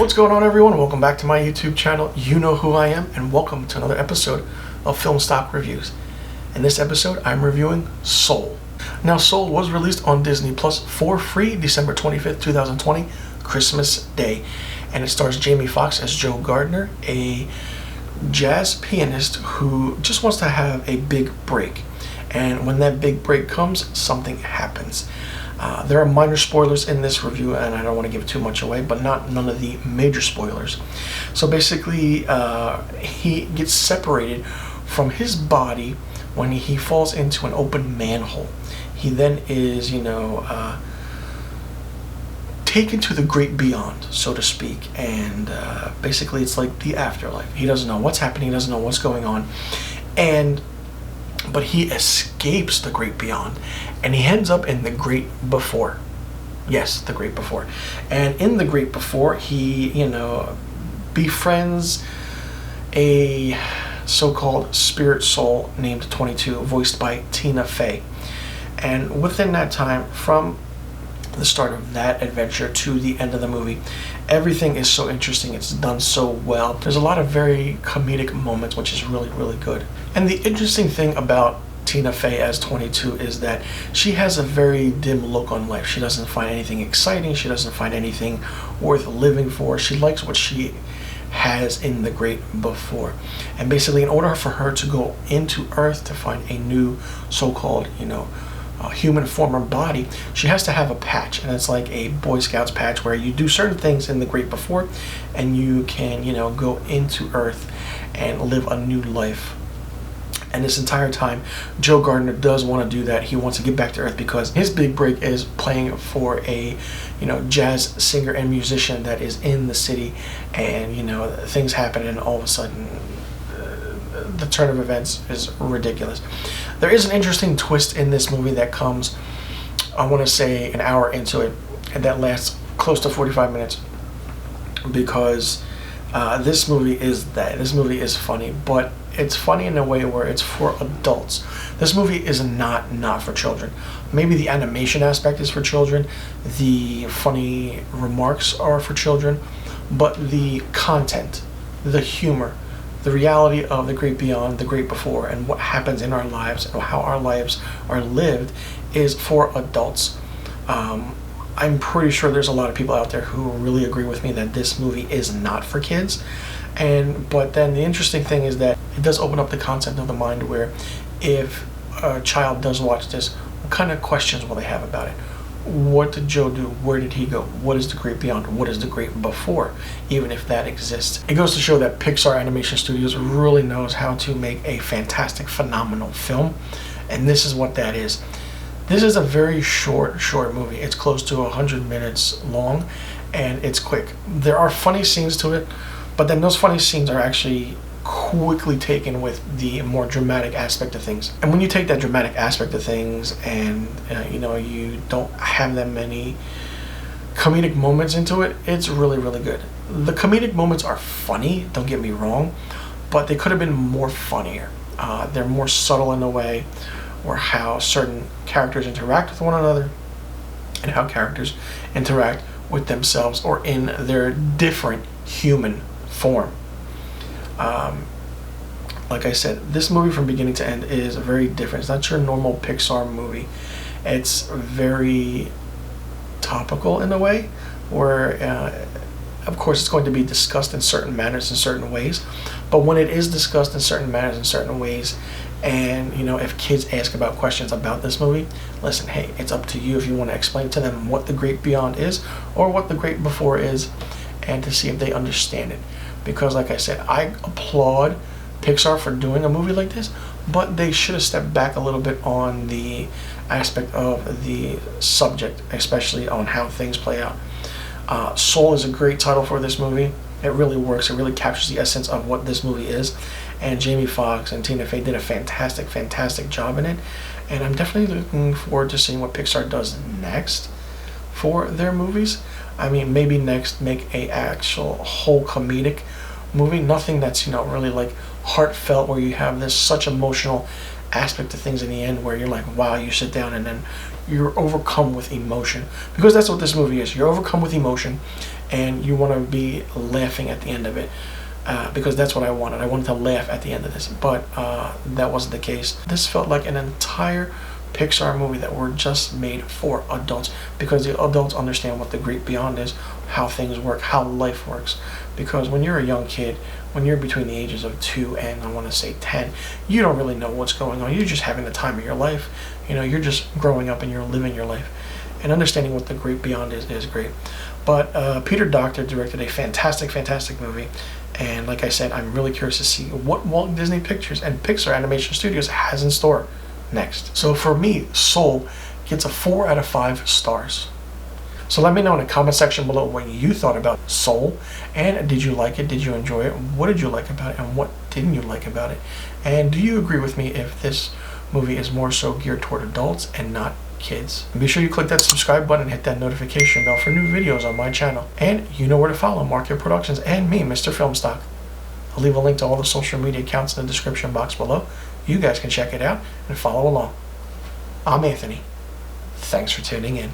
What's going on, everyone? Welcome back to my YouTube channel. You know who I am, and welcome to another episode of Film Stock Reviews. In this episode, I'm reviewing Soul. Now, Soul was released on Disney Plus for free December 25th, 2020, Christmas Day, and it stars Jamie Foxx as Joe Gardner, a jazz pianist who just wants to have a big break. And when that big break comes, something happens. There are minor spoilers in this review, and I don't want to give too much away, but none of the major spoilers. So basically, he gets separated from his body when he falls into an open manhole. He then is, taken to the great beyond, so to speak, and basically it's like the afterlife. He doesn't know what's happening, he doesn't know what's going on, but he escapes the great beyond, and he ends up in the great before. Yes, the great before. And in the great before, he, befriends a so-called spirit soul named 22, voiced by Tina Fey. And within that time, from the start of that adventure to the end of the movie, everything is so interesting. It's done so well. There's a lot of very comedic moments, which is really, really good. And the interesting thing about Tina Fey as 22 is that she has a very dim look on life. She doesn't find anything exciting. She doesn't find anything worth living for. She likes what she has in the great before. And basically, in order for her to go into Earth to find a new so-called, human form or body, she has to have a patch, and it's like a Boy Scouts patch where you do certain things in the great before and you can go into Earth and live a new life. And this entire time, Joe Gardner does want to do that. He wants to get back to Earth because his big break is playing for a jazz singer and musician that is in the city, and things happen, and all of a sudden the turn of events is ridiculous. There is an interesting twist in this movie that comes, I want to say, an hour into it, and that lasts close to 45 minutes, because this movie is funny, but it's funny in a way where it's for adults. This movie is not for children. Maybe the animation aspect is for children, the funny remarks are for children, but the content, the humor, the reality of the great beyond, the great before, and what happens in our lives and how our lives are lived is for adults. I'm pretty sure there's a lot of people out there who really agree with me that this movie is not for kids. But then the interesting thing is that it does open up the concept of the mind, where if a child does watch this, what kind of questions will they have about it? What did Joe do? Where did he go? What is the great beyond? What is the great before? Even if that exists. It goes to show that Pixar Animation Studios really knows how to make a fantastic, phenomenal film. And this is what that is. This is a very short movie. It's close to 100 minutes long, and it's quick. There are funny scenes to it, but then those funny scenes are actually quickly taken with the more dramatic aspect of things. And when you take that dramatic aspect of things and you don't have that many comedic moments into it, it's really, really good. The comedic moments are funny, don't get me wrong, but they could have been more funnier. They're more subtle in a way, or how certain characters interact with one another and how characters interact with themselves or in their different human form. Like I said, this movie from beginning to end is very different. It's not your normal Pixar movie. It's very topical in a way, where of course it's going to be discussed in certain manners, in certain ways, but when it is discussed in certain manners, in certain ways, and if kids ask about questions about this movie, listen, hey, it's up to you if you want to explain to them what the great beyond is or what the great before is, and to see if they understand it. Because like I said, I applaud Pixar for doing a movie like this, but they should have stepped back a little bit on the aspect of the subject, especially on how things play out. Soul is a great title for this movie. It really works. It really captures the essence of what this movie is. And Jamie Foxx and Tina Fey did a fantastic job in it. And I'm definitely looking forward to seeing what Pixar does next for their movies. I mean, maybe next make a actual whole comedic movie. Nothing that's, really like heartfelt, where you have this such emotional aspect of things in the end where you're like, wow, you sit down and then you're overcome with emotion. Because that's what this movie is. You're overcome with emotion, and you want to be laughing at the end of it. Because that's what I wanted. I wanted to laugh at the end of this, but that wasn't the case. This felt like an entire Pixar movie that were just made for adults, because the adults understand what the great beyond is, how things work, how life works. Because when you're a young kid, when you're between the ages of 2 and I want to say 10, you don't really know what's going on. You're just having the time of your life. You know, you're just growing up and you're living your life. And understanding what the great beyond is great. But Peter Docter directed a fantastic movie. And like I said, I'm really curious to see what Walt Disney Pictures and Pixar Animation Studios has in store next. So for me, Soul gets a 4 out of 5 stars. So let me know in the comment section below what you thought about Soul, and did you like it? Did you enjoy it? What did you like about it, and what didn't you like about it? And do you agree with me if this movie is more so geared toward adults and not kids? And be sure you click that subscribe button and hit that notification bell for new videos on my channel. And you know where to follow Marchio Productions and me, Mr. Filmstock. I'll leave a link to all the social media accounts in the description box below. You guys can check it out and follow along. I'm Anthony. Thanks for tuning in.